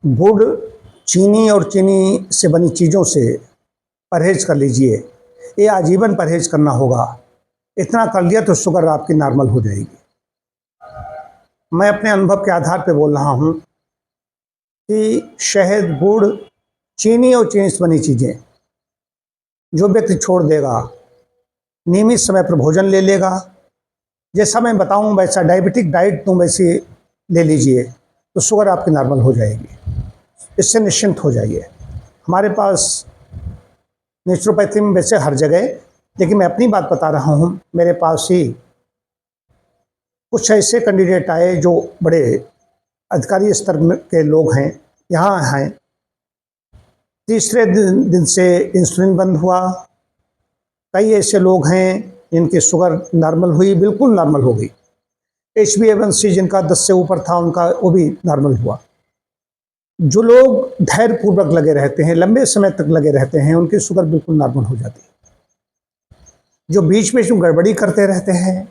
गुड़, चीनी और चीनी से बनी चीज़ों से परहेज़ कर लीजिए। ये आजीवन परहेज़ करना होगा। इतना कर लिया तो शुगर आपकी नॉर्मल हो जाएगी। मैं अपने अनुभव के आधार पे बोल रहा हूँ कि शहद, गुड़, चीनी और चीनी से बनी चीज़ें जो व्यक्ति छोड़ देगा, नियमित समय पर भोजन ले लेगा, जैसा मैं बताऊँ वैसा डायबिटिक डाइट तुम वैसी ले लीजिए तो शुगर आपकी नॉर्मल हो जाएगी। इससे निश्चिंत हो जाइए। हमारे पास नेचुरोपैथी में वैसे हर जगह, लेकिन मैं अपनी बात बता रहा हूँ। मेरे पास ही कुछ ऐसे कैंडिडेट आए जो बड़े अधिकारी स्तर के लोग हैं, यहाँ हैं। तीसरे दिन से इंसुलिन बंद हुआ। कई ऐसे लोग हैं जिनकी शुगर नॉर्मल हुई, बिल्कुल नॉर्मल हो गई। HbA1c जिनका 10 से ऊपर था उनका वो भी नॉर्मल हुआ। जो लोग धैर्यपूर्वक लगे रहते हैं, लंबे समय तक लगे रहते हैं, उनकी शुगर बिल्कुल नॉर्मल हो जाती है। जो बीच में जो गड़बड़ी करते रहते हैं,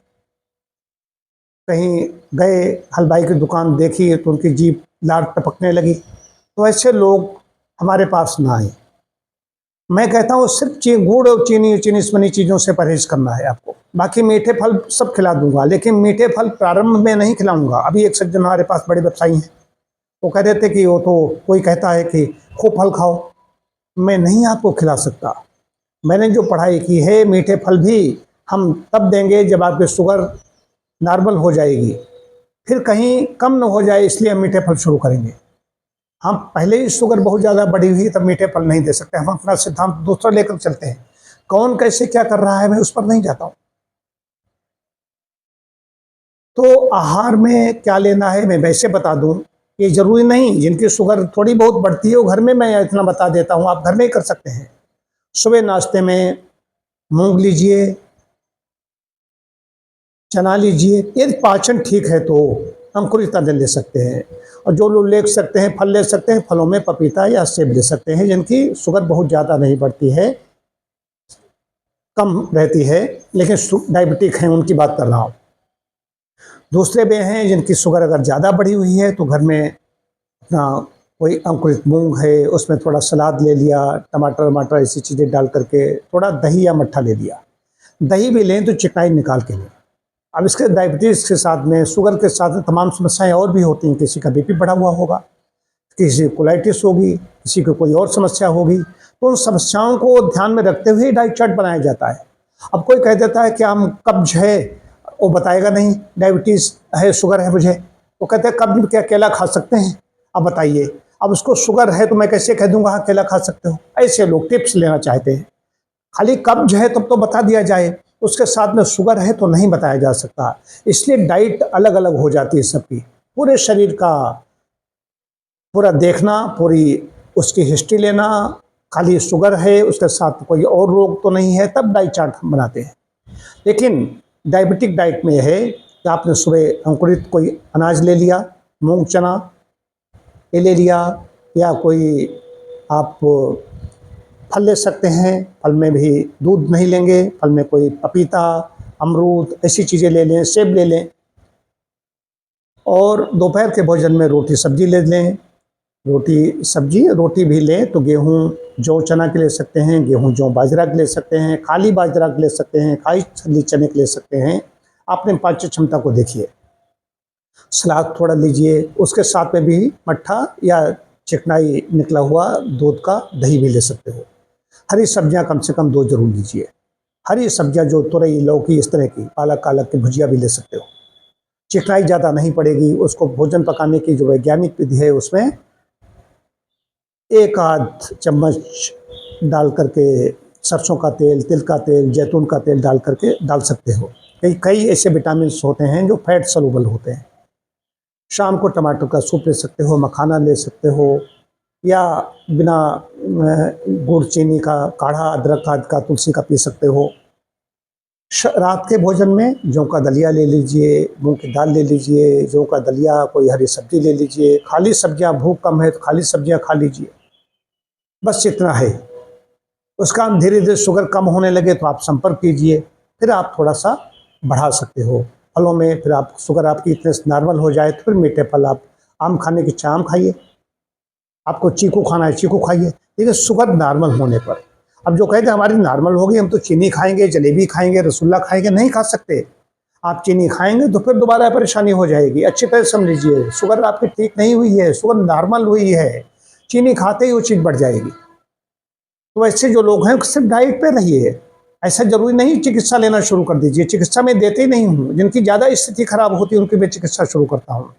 कहीं गए हलवाई की दुकान देखी तो उनकी जीभ लार टपकने लगी, तो ऐसे लोग हमारे पास ना आए। मैं कहता हूँ सिर्फ गुड़ और चीनी से बनी चीज़ों से परहेज करना है आपको। बाकी मीठे फल सब खिला दूंगा, लेकिन मीठे फल प्रारंभ में नहीं खिलाऊंगा। अभी एक सज्जन हमारे पास बड़े व्यवसायी हैं, वो कह देते कि वो तो कोई कहता है कि खूब फल खाओ, मैं नहीं आपको खिला सकता। मैंने जो पढ़ाई की है, मीठे फल भी हम तब देंगे जब आपकी शुगर नॉर्मल हो जाएगी, फिर कहीं कम न हो जाए, इसलिए हम मीठे फल शुरू करेंगे। हम पहले ही शुगर बहुत ज़्यादा बढ़ी हुई तब मीठे फल नहीं दे सकते। हम अपना सिद्धांत दूसरा लेकर चलते हैं। कौन कैसे क्या कर रहा है मैं उस पर नहीं जाता हूँ। तो आहार में क्या लेना है मैं वैसे बता दूं, ये जरूरी नहीं। जिनकी शुगर थोड़ी बहुत बढ़ती है वो घर में मैं इतना बता देता हूँ, आप घर में ही कर सकते हैं। सुबह नाश्ते में मूंग लीजिए, चना लीजिए। यदि पाचन ठीक है तो अंकुरित दालें ले सकते हैं। और जो लोग ले सकते हैं, फल ले सकते हैं, फलों में पपीता या सेब ले सकते हैं। जिनकी शुगर बहुत ज़्यादा नहीं बढ़ती है, कम रहती है, लेकिन डायबिटिक हैं उनकी बात कर रहा हूँ। दूसरे वे हैं जिनकी शुगर अगर ज़्यादा बढ़ी हुई है तो घर में अपना कोई अंकुरित मूंग है, उसमें थोड़ा सलाद ले लिया, टमाटर वमाटर ऐसी चीज़ें डाल करके, थोड़ा दही या मट्ठा ले लिया। दही भी लें तो चिकनाई निकाल के लें। अब इसके डायबिटीज़ के साथ में, शुगर के साथ में तमाम समस्याएं और भी होती हैं। किसी का BP बढ़ा हुआ होगा, किसी को कोलाइटिस होगी, किसी को कोई और समस्या होगी। तो उन समस्याओं को ध्यान में रखते हुए डाइट चार्ट बनाया जाता है। अब कोई कह देता है कि हम कब्ज है, वो बताएगा नहीं डायबिटीज़ है, शुगर है मुझे, वो कहते हैं कब्ज क्या केला खा सकते हैं? अब बताइए, अब उसको शुगर है तो मैं कैसे कह दूंगा हाँ केला खा सकते हो? ऐसे लोग टिप्स लेना चाहते हैं। खाली कब्ज है तब तो बता दिया जाए, उसके साथ में शुगर है तो नहीं बताया जा सकता। इसलिए डाइट अलग अलग हो जाती है सबकी। पूरे शरीर का पूरा देखना, पूरी उसकी हिस्ट्री लेना, खाली शुगर है उसके साथ कोई और रोग तो नहीं है, तब डाइट चार्ट हम बनाते हैं। लेकिन डायबिटिक डाइट में है कि आपने सुबह अंकुरित कोई अनाज ले लिया, मूंग चना ये ले लिया, या कोई आप फल ले सकते हैं। फल में भी दूध नहीं लेंगे, फल में कोई पपीता, अमरूद ऐसी चीज़ें ले लें, सेब ले लें। और दोपहर के भोजन में रोटी सब्जी ले लें। रोटी भी लें तो गेहूँ जौ चना के ले सकते हैं, गेहूँ जौ बाजरा के ले सकते हैं, खाली बाजरा के ले सकते हैं, खाली चने के ले सकते हैं। अपने पाचन क्षमता को देखिए। सलाद थोड़ा लीजिए, उसके साथ में भी मट्ठा या चिकनाई निकला हुआ दूध का दही भी ले सकते हो। हरी सब्जियां कम से कम 2 जरूर लीजिए। हरी सब्जियां जो तुरई, लौकी, इस तरह की, पालक की भुजिया भी ले सकते हो। चिकनाई ज़्यादा नहीं पड़ेगी। उसको भोजन पकाने की जो वैज्ञानिक विधि है उसमें 1 आध चम्मच डाल करके सरसों का तेल, तिल का तेल, जैतून का तेल डाल करके डाल सकते हो। कई ऐसे विटामिन होते हैं जो फैट सॉल्युबल होते हैं। शाम को टमाटर का सूप ले सकते हो, मखाना ले सकते हो, या बिना गुड़ चीनी का काढ़ा, अदरक का, तुलसी का पी सकते हो। रात के भोजन में जौ का दलिया ले लीजिए, मूंग की दाल ले लीजिए, जौ का दलिया, कोई हरी सब्जी ले लीजिए। खाली सब्जियां, भूख कम है तो खाली सब्जियां खा लीजिए। बस इतना है। उसका धीरे धीरे शुगर कम होने लगे तो आप संपर्क कीजिए, फिर आप थोड़ा सा बढ़ा सकते हो फलों में। फिर आप शुगर आपकी इतने नॉर्मल हो जाए तो फिर मीठे फल, आप आम खाने की इच्छा आम खाइए। आपको चीकू खाना है, चीकू खाइए, देखिए शुगर नॉर्मल होने पर। अब जो कहते हैं हमारी नॉर्मल होगी, हम तो चीनी खाएंगे, जलेबी खाएंगे, रसगुल्ला खाएंगे, नहीं खा सकते। आप चीनी खाएंगे तो फिर दोबारा परेशानी हो जाएगी। अच्छी तरह समझ लीजिए, शुगर आपकी ठीक नहीं हुई है, शुगर नॉर्मल हुई है, चीनी खाते ही वो चीज़ बढ़ जाएगी। तो ऐसे जो लोग हैं सिर्फ डाइट पे रहिए, ऐसा जरूरी नहीं चिकित्सा लेना शुरू कर दीजिए। चिकित्सा में देते ही नहीं हूँ, जिनकी ज़्यादा स्थिति खराब होती है उनकी मैं चिकित्सा शुरू करता हूँ।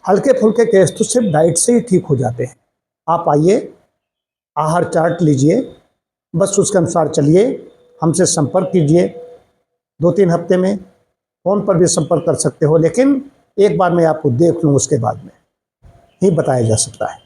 हल्के फुल्के केस तो सिर्फ डाइट से ही ठीक हो जाते हैं। आप आइए, आहार चार्ट लीजिए, बस उसके अनुसार चलिए, हमसे संपर्क कीजिए। 2-3 हफ्ते में फ़ोन पर भी संपर्क कर सकते हो, लेकिन एक बार मैं आपको देख लूँ उसके बाद में ही बताया जा सकता है।